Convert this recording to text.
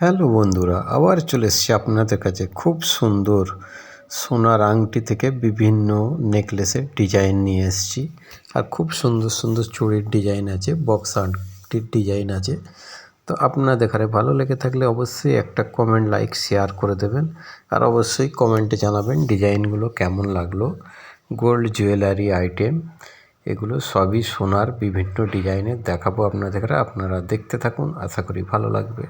Hello বন্ধুরা, আবার চলে এসেছি আপনাদের কাছে খুব সুন্দর সোনার আংটি থেকে বিভিন্ন নেকলেসের ডিজাইন নিয়ে এসেছি। আর খুব সুন্দর সুন্দর চুড়ির ডিজাইন আছে, বক্স আংটির ডিজাইন আছে। তো আপনাদের কাছে ভালো লেগে থাকলে অবশ্যই একটা কমেন্ট, লাইক, শেয়ার করে দেবেন। আর অবশ্যই কমেন্টে জানাবেন ডিজাইনগুলো কেমন লাগলো। গোল্ড জুয়েলারি আইটেম এগুলো সবই সোনার বিভিন্ন ডিজাইনের দেখাবো আপনাদের। আপনারা দেখতে থাকুন, আশা করি ভালো লাগবে।